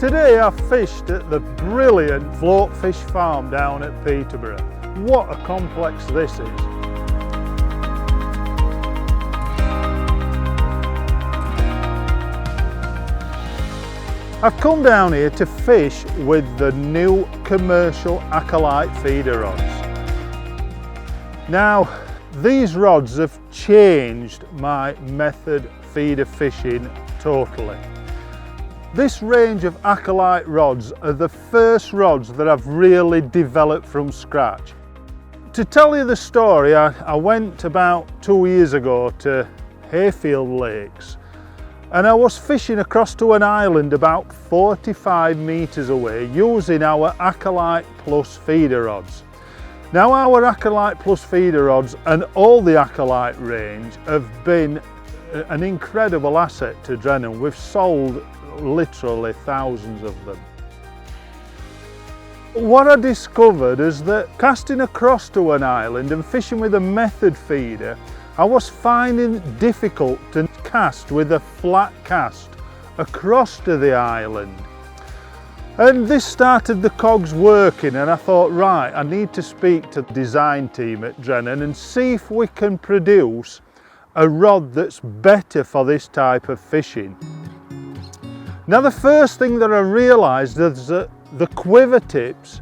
Today I've fished at the brilliant float fish farm down at Peterborough. What a complex this is. I've come down here to fish with the new commercial Acolyte feeder rods. Now, these rods have changed my method feeder fishing totally. This range of Acolyte rods are the first rods that I've really developed from scratch. To tell you the story, I went about 2 years ago to Hayfield Lakes, and I was fishing across to an island about 45 metres away using our Acolyte Plus feeder rods. Now, our Acolyte Plus feeder rods and all the Acolyte range have been an incredible asset to Drennan. We've sold literally thousands of them. What I discovered is that casting across to an island and fishing with a method feeder, I was finding it difficult to cast with a flat cast across to the island. And this started the cogs working, and I thought, right, I need to speak to the design team at Drennan and see if we can produce a rod that's better for this type of fishing. Now, the first thing that I realised is that the quiver tips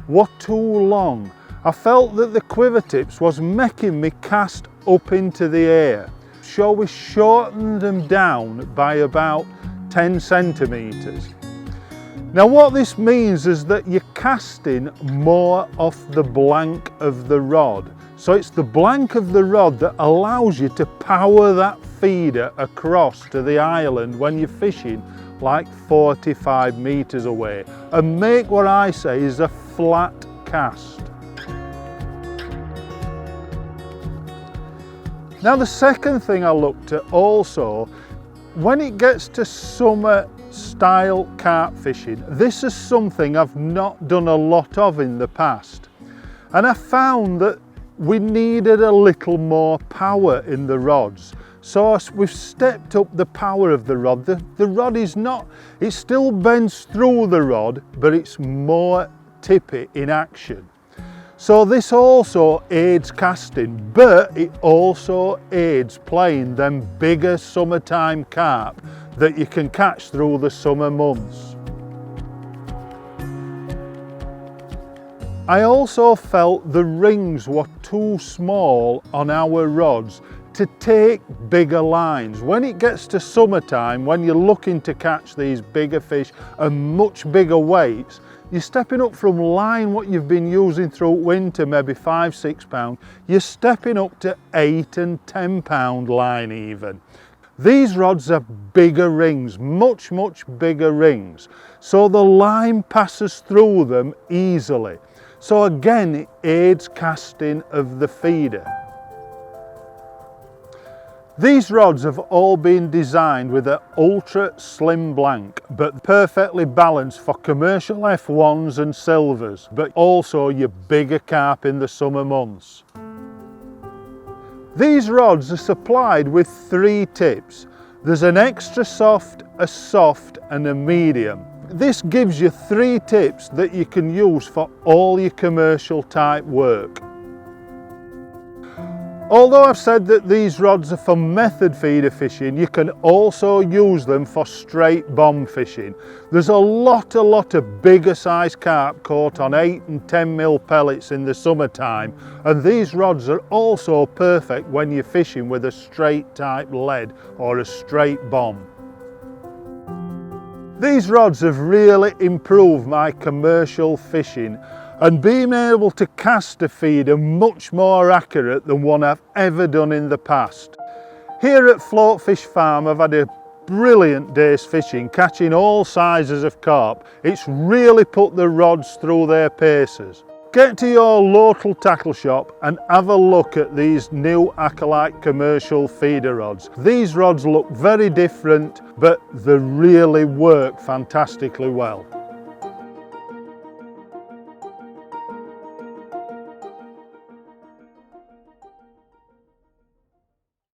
were too long. I felt that the quiver tips was making me cast up into the air. So we shortened them down by about 10 centimetres. Now, what this means is that you're casting more off the blank of the rod. So it's the blank of the rod that allows you to power that feeder across to the island when you're fishing like 45 metres away, and make what I say is a flat cast. Now, the second thing I looked at also, when it gets to summer style carp fishing, this is something I've not done a lot of in the past, and I found that we needed a little more power in the rods. So we've stepped up the power of the rod. The rod is not, it still bends through the rod, but it's more tippy in action. So this also aids casting, but it also aids playing them bigger summertime carp that you can catch through the summer months. I also felt the rings were too small on our rods to take bigger lines. When it gets to summertime, when you're looking to catch these bigger fish and much bigger weights, you're stepping up from line what you've been using through winter, maybe 5-6 pound, you're stepping up to 8 and 10 pound line even. These rods have bigger rings, much bigger rings, so the line passes through them easily. So again, it aids casting of the feeder. These rods have all been designed with an ultra slim blank, but perfectly balanced for commercial F1s and silvers, but also your bigger carp in the summer months. These rods are supplied with 3 tips. There's an extra soft, a soft and a medium. This gives you 3 tips that you can use for all your commercial type work. Although I've said that these rods are for method feeder fishing, you can also use them for straight bomb fishing. There's a lot of bigger size carp caught on 8 and 10 mil pellets in the summertime, and these rods are also perfect when you're fishing with a straight type lead or a straight bomb. These rods have really improved my commercial fishing, and being able to cast a feeder much more accurate than one I've ever done in the past. Here at Float Fish Farm, I've had a brilliant day's fishing, catching all sizes of carp. It's really put the rods through their paces. Get to your local tackle shop and have a look at these new Acolyte Commercial Feeder Rods. These rods look very different, but they really work fantastically well.